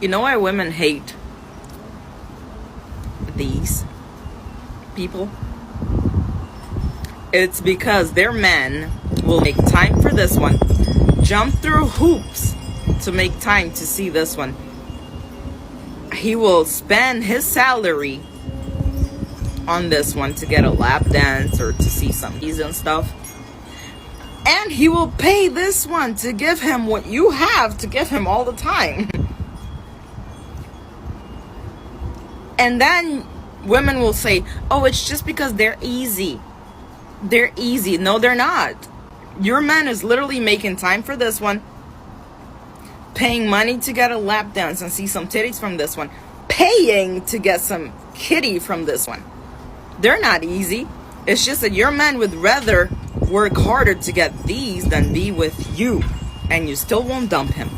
You know why women hate these people? It's because their men will make time for this one, jump through hoops to make time to see this one. He will spend his salary on this one to get a lap dance or to see some keys and stuff. And he will pay this one to give him what you have to give him all the time. And then women will say, oh, it's just because they're easy. They're easy. No, they're not. Your man is literally making time for this one, paying money to get a lap dance and see some titties from this one, paying to get some kitty from this one. They're not easy. It's just that your man would rather work harder to get these than be with you, and you still won't dump him.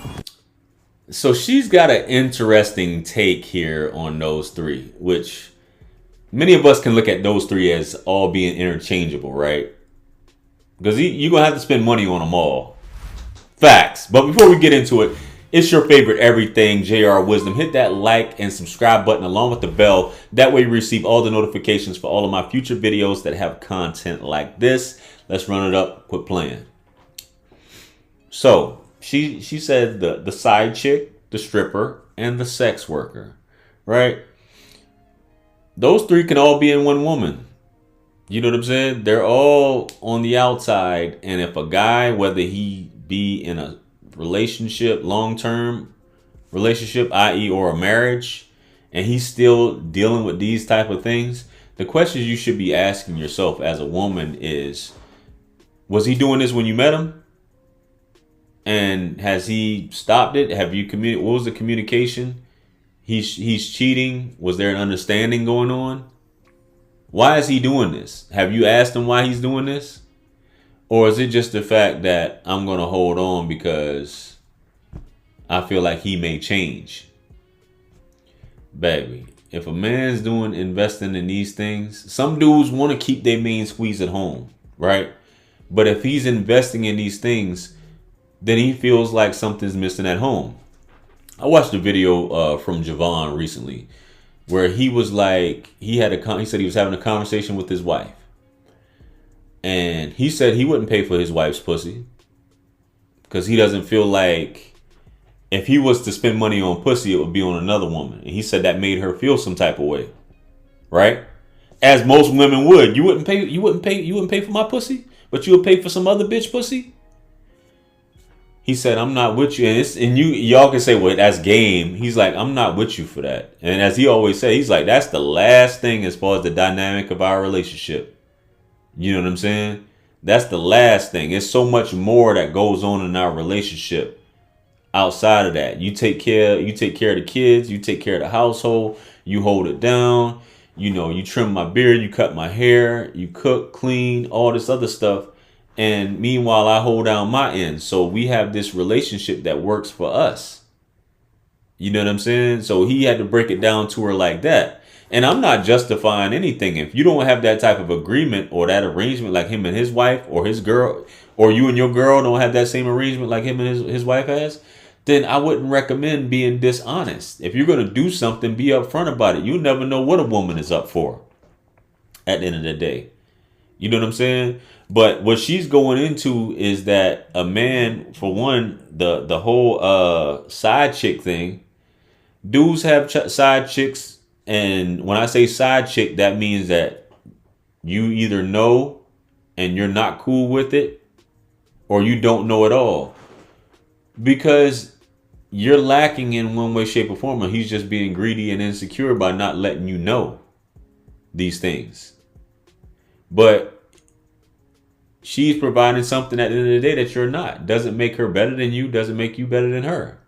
So she's got an interesting take here on those three, which many of us can look at those three as all being interchangeable, right? Because you're going to have to spend money on them all. Facts. But before we get into it, it's your favorite everything, JR Wisdom. Hit that like and subscribe button along with the bell. That way you receive all the notifications for all of my future videos that have content like this. Let's run it up. Quit playing. So she said the side chick, the stripper, and the sex worker, right? Those three can all be in one woman. You know what I'm saying? They're all on the outside. And if a guy, whether he be in a relationship, long-term relationship, i.e. or a marriage, and he's still dealing with these type of things, the questions you should be asking yourself as a woman is, was he doing this when you met him? And has he stopped it? Have you what was the communication? He's cheating. Was there an understanding going on? Why is he doing this? Have you asked him why he's doing this? Or is it just the fact that I'm going to hold on because I feel like he may change? Baby, if a man's investing in these things, some dudes want to keep their main squeeze at home, right? But if he's investing in these things, then he feels like something's missing at home. I watched a video from Javon recently where he was like, he said he was having a conversation with his wife. And he said he wouldn't pay for his wife's pussy because he doesn't feel like if he was to spend money on pussy, it would be on another woman. And he said that made her feel some type of way, right? As most women would. You wouldn't pay for my pussy, but you would pay for some other bitch pussy. He said, I'm not with you. And y'all can say, well, that's game. He's like, I'm not with you for that. And as he always said, he's like, that's the last thing as far as the dynamic of our relationship. You know what I'm saying? That's the last thing. It's so much more that goes on in our relationship outside of that. You take care of the kids, you take care of the household, you hold it down, you trim my beard, you cut my hair, you cook, clean, all this other stuff. And meanwhile, I hold down my end. So we have this relationship that works for us. You know what I'm saying? So he had to break it down to her like that. And I'm not justifying anything. If you don't have that type of agreement or that arrangement like him and his wife or his girl, or you and your girl don't have that same arrangement like him and his wife has, then I wouldn't recommend being dishonest. If you're going to do something, be upfront about it. You never know what a woman is up for at the end of the day. You know what I'm saying? But what she's going into is that a man, for one, the whole side chick thing, dudes have side chicks. And when I say side chick, that means that you either know and you're not cool with it, or you don't know at all. Because you're lacking in one way, shape, or form, and he's just being greedy and insecure by not letting you know these things. But she's providing something at the end of the day that you're not. Doesn't make her better than you, doesn't make you better than her.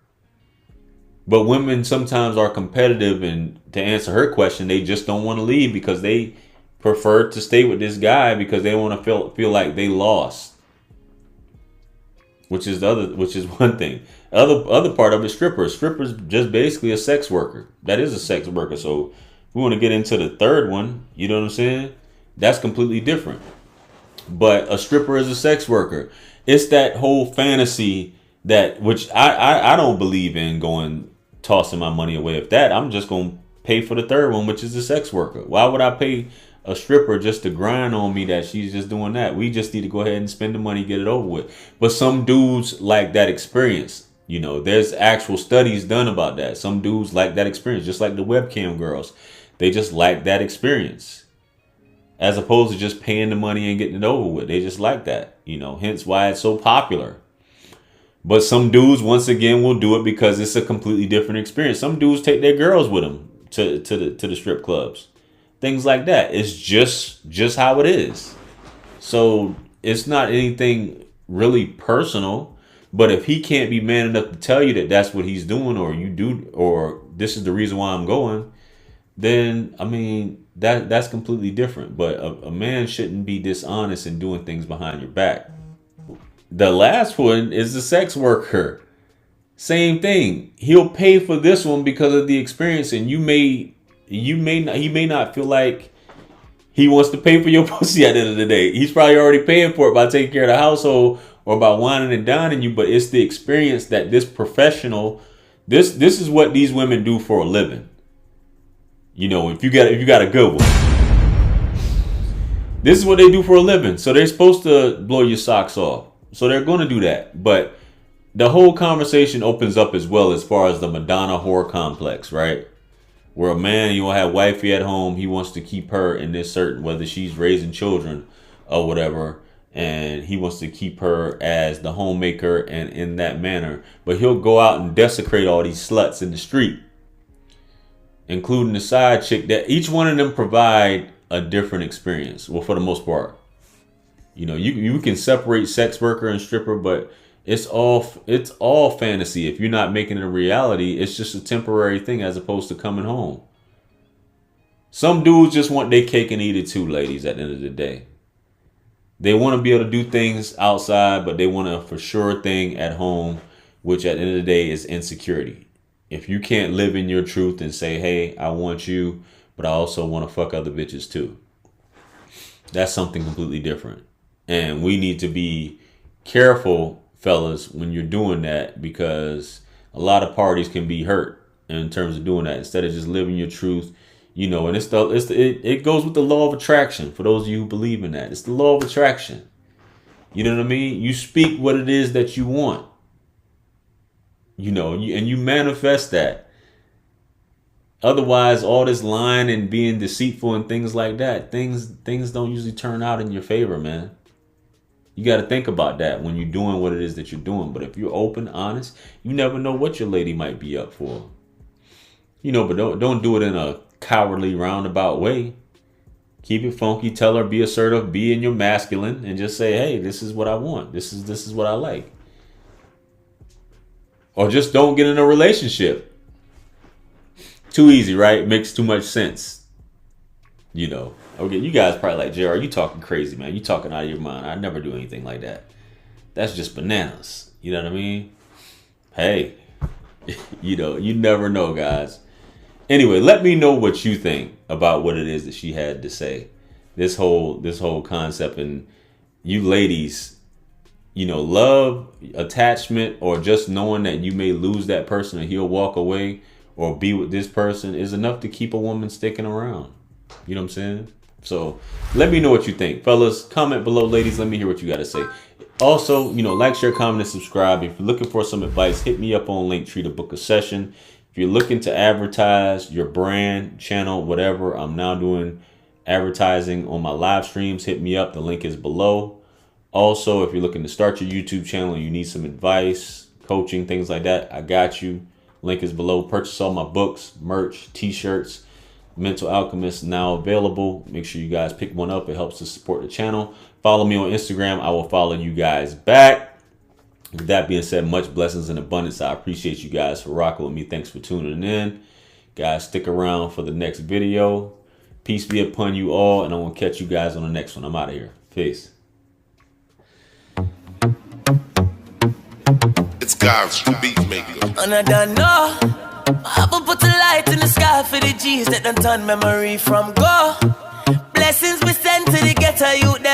But women sometimes are competitive, and to answer her question, they just don't want to leave because they prefer to stay with this guy because they want to feel like they lost. Which is one thing. Other part of it, strippers. Strippers just basically a sex worker. That is a sex worker. So if we want to get into the third one, you know what I'm saying? That's completely different. But a stripper is a sex worker. It's that whole fantasy which I don't believe in going tossing my money away. If that, I'm just going to pay for the third one, which is the sex worker. Why would I pay a stripper just to grind on me that she's just doing that? We just need to go ahead and spend the money, get it over with. But some dudes like that experience. You know, there's actual studies done about that. Some dudes like that experience, just like the webcam girls. They just like that experience, as opposed to just paying the money and getting it over with. They just like that, you know, hence why it's so popular. But some dudes, once again, will do it because it's a completely different experience. Some dudes take their girls with them to the strip clubs, things like that. It's just how it is. So it's not anything really personal. But if he can't be man enough to tell you that that's what he's doing, or you do, or this is the reason why I'm going, then I mean that's completely different. But a man shouldn't be dishonest in doing things behind your back. The last one is the sex worker. Same thing. He'll pay for this one because of the experience, and he may not feel like he wants to pay for your pussy at the end of the day. He's probably already paying for it by taking care of the household or by whining and dining you, but it's the experience that this professional, this is what these women do for a living. You know, if you got a good one, this is what they do for a living. So they're supposed to blow your socks off. So they're going to do that. But the whole conversation opens up as well as far as the Madonna whore complex, right? Where a man, you will have wifey at home, he wants to keep her in this certain, whether she's raising children or whatever, and he wants to keep her as the homemaker and in that manner. But he'll go out and desecrate all these sluts in the street, including the side chick, that each one of them provide a different experience. Well, for the most part, you know, you can separate sex worker and stripper, but it's all fantasy. If you're not making it a reality, it's just a temporary thing as opposed to coming home. Some dudes just want their cake and eat it too, ladies, at the end of the day. They want to be able to do things outside, but they want a for sure thing at home, which at the end of the day is insecurity. If you can't live in your truth and say, hey, I want you, but I also want to fuck other bitches too, that's something completely different. And we need to be careful, fellas, when you're doing that, because a lot of parties can be hurt in terms of doing that instead of just living your truth. You know, and it goes with the law of attraction. For those of you who believe in that, it's the law of attraction. You know what I mean? You speak what it is that you want. You know, and you manifest that. Otherwise, all this lying and being deceitful and things like that, things don't usually turn out in your favor, man. You got to think about that when you're doing what it is that you're doing. But if you're open, honest, you never know what your lady might be up for. You know, but don't do it in a cowardly roundabout way. Keep it funky. Tell her, be assertive, be in your masculine, and just say, hey, this is what I want. This is what I like. Or just don't get in a relationship. Too easy, right? Makes too much sense. You know. Okay, you guys probably like, JR, you talking crazy, man. You talking out of your mind. I never do anything like that. That's just bananas. You know what I mean? Hey, you know, you never know, guys. Anyway, let me know what you think about what it is that she had to say. This whole concept, and you ladies, you know, love, attachment, or just knowing that you may lose that person and he'll walk away or be with this person is enough to keep a woman sticking around. You know what I'm saying? So let me know what you think. Fellas, comment below. Ladies, let me hear what you got to say. Also, you know, like, share, comment, and subscribe. If you're looking for some advice, hit me up on Linktree to book a session. If you're looking to advertise your brand, channel, whatever, I'm now doing advertising on my live streams. Hit me up. The link is below. Also, if you're looking to start your YouTube channel and you need some advice, coaching, things like that, I got you. Link is below. Purchase all my books, merch, t-shirts. Mental Alchemist now available. Make sure you guys pick one up. It helps to support the channel. Follow me on Instagram. I will follow you guys back. With that being said, much blessings and abundance. I appreciate you guys for rocking with me. Thanks for tuning in. Guys, stick around for the next video. Peace be upon you all, and I'm going to catch you guys on the next one. I'm out of here. Peace. It's God's beat maker. And I don't know. I will put a light in the sky for the G's that done turn memory from go. Blessings we send to the ghetto youth them.